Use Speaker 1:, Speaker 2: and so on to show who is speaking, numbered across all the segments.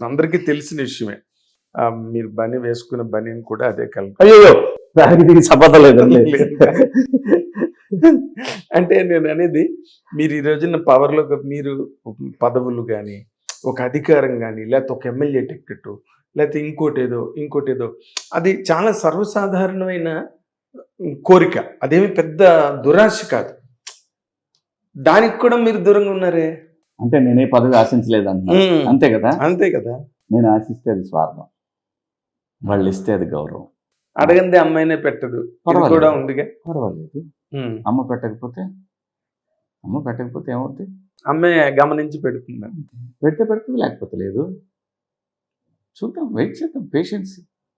Speaker 1: అందరికీ తెలిసిన విషయమే. మీరు బని వేసుకున్న బనీన్ కూడా అదే కలర్.
Speaker 2: అయ్యో దానికి సంబంధం లేదండి.
Speaker 1: అంటే నేను అనేది, మీరు ఈ రోజున పవర్లో మీరు పదవులు కానీ, ఒక అధికారం కానీ, లేకపోతే ఒక ఎమ్మెల్యే టికెట్, లేకపోతే ఇంకోటేదో అది చాలా సర్వసాధారణమైన కోరిక. అదేమి పెద్ద దురాశ కాదు. దానికి కూడా మీరు దూరంగా ఉన్నారే.
Speaker 2: అంటే నేనే పదవి ఆశించలేదన్నా, అంతే కదా.
Speaker 1: అంతే కదా.
Speaker 2: నేను ఆశిస్తే అది స్వార్థం, వాళ్ళు ఇస్తే అది గౌరవం.
Speaker 1: అడగందే అమ్మాయినే పెట్టదు, ఇది కూడా ఉందిగా.
Speaker 2: పర్వాలేదు, అమ్మ పెట్టకపోతే ఏమవుతుంది? అమ్మాయి
Speaker 1: గమనించి పెడుతుంది.
Speaker 2: పెడుతుంది, లేకపోతే లేదు. చూద్దాం, వెయిట్ చేద్దాం, పేషెన్స్.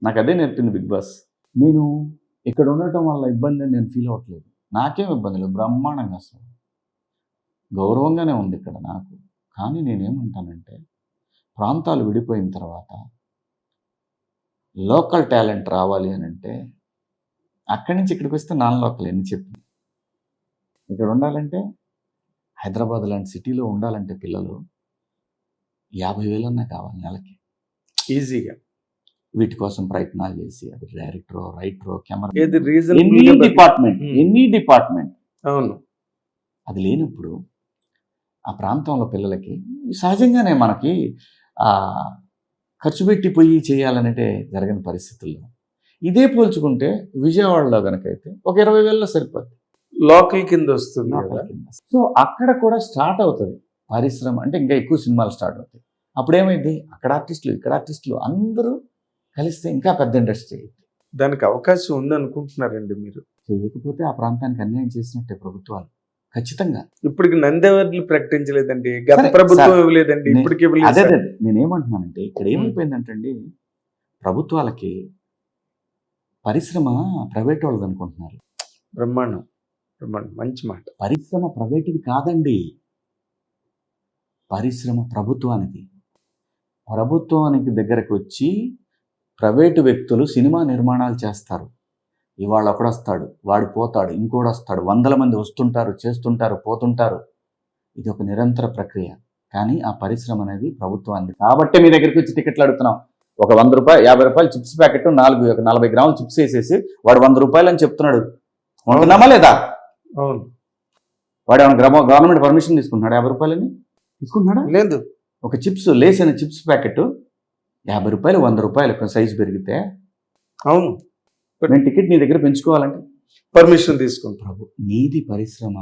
Speaker 2: నాకు అదే నేర్పింది బిగ్ బాస్. నేను ఇక్కడ ఉండటం వల్ల ఇబ్బంది అని నేను ఫీల్ అవ్వట్లేదు. నాకేం ఇబ్బంది లేదు, బ్రహ్మాండంగా, అసలు గౌరవంగానే ఉంది ఇక్కడ నాకు. కానీ నేనేమంటానంటే, ప్రాంతాలు విడిపోయిన తర్వాత లోకల్ టాలెంట్ రావాలి అని అంటే అక్కడి నుంచి ఇక్కడికి వస్తే నాన్ లోకల్ ఎన్ని చెప్పి ఇక్కడ ఉండాలంటే, హైదరాబాద్ లాంటి సిటీలో ఉండాలంటే పిల్లలు 50,000 కావాలి నెలకి
Speaker 1: ఈజీగా.
Speaker 2: వీటి కోసం ప్రయత్నాలు చేసి, అది డైరెక్టరో, రైటరో, కెమెరా, ఎనీ డిపార్ట్మెంట్
Speaker 1: అవును,
Speaker 2: అది లేనప్పుడు ఆ ప్రాంతంలో పిల్లలకి సహజంగానే మనకి ఖర్చు పెట్టి పోయి చేయాలనంటే జరగని పరిస్థితుల్లో, ఇదే పోల్చుకుంటే విజయవాడలో కనుకైతే ఒక 20,000 సరిపోద్ది,
Speaker 1: లోకల్ కింద వస్తుంది.
Speaker 2: సో అక్కడ కూడా స్టార్ట్ అవుతుంది పరిశ్రమ, అంటే ఇంకా ఎక్కువ సినిమాలు స్టార్ట్ అవుతాయి. అప్పుడేమైంది, అక్కడ ఆర్టిస్టులు, ఇక్కడ ఆర్టిస్టులు అందరూ కలిస్తే ఇంకా పెద్ద ఇండస్ట్రీ అయింది.
Speaker 1: దానికి అవకాశం ఉందనుకుంటున్నారండి మీరు?
Speaker 2: చేయకపోతే ఆ ప్రాంతానికి అన్యాయం చేసినట్టే ప్రభుత్వాలు, ఖచ్చితంగా.
Speaker 1: ఇప్పటికి నందెవర్లు ప్రకటించలేదండి, గత ప్రభుత్వం ఇవ్వలేదండి, ఇప్పటికి
Speaker 2: అదే నేనేమంటున్నానంటే, ఇక్కడ ఏమైపోయిందంటే ప్రభుత్వాలకి పరిశ్రమ ప్రైవేట్ వాళ్ళది అనుకుంటున్నారు.
Speaker 1: బ్రహ్మాండం, మంచి మాట.
Speaker 2: పరిశ్రమ ప్రైవేట్ది కాదండి, పరిశ్రమ ప్రభుత్వానికి. ప్రభుత్వానికి దగ్గరకు వచ్చి ప్రైవేటు వ్యక్తులు సినిమా నిర్మాణాలు చేస్తారు. ఇవాళ ఒకడొస్తాడు, వాడు పోతాడు, ఇంకోడు వస్తాడు, 100 మంది వస్తుంటారు, చేస్తుంటారు, పోతుంటారు. ఇది ఒక నిరంతర ప్రక్రియ. కానీ ఆ పరిశ్రమ అనేది ప్రభుత్వానికి. కాబట్టి మీ దగ్గరికి వచ్చి టికెట్లు అడుగుతున్నాం. ఒక 100 రూపాయలు, 50 రూపాయలు చిప్స్ ప్యాకెట్, 40 గ్రాములు చిప్స్ వేసేసి వాడు 100 రూపాయలు అని చెప్తున్నాడు. ఉంటున్నామా లేదా?
Speaker 1: అవును.
Speaker 2: వాడు ఏమైనా గవర్నమెంట్ పర్మిషన్ తీసుకుంటున్నాడు? 50 రూపాయలని తీసుకుంటున్నాడా?
Speaker 1: లేదు. ఒక
Speaker 2: చిప్స్, లేస్ అనే చిప్స్ ప్యాకెట్ 50 రూపాయలు, 100 రూపాయలు సైజు పెరిగితే,
Speaker 1: అవును,
Speaker 2: నేను టికెట్ నీ దగ్గర పెంచుకోవాలంటే
Speaker 1: పర్మిషన్ తీసుకుంటాను.
Speaker 2: నీది పరిశ్రమ.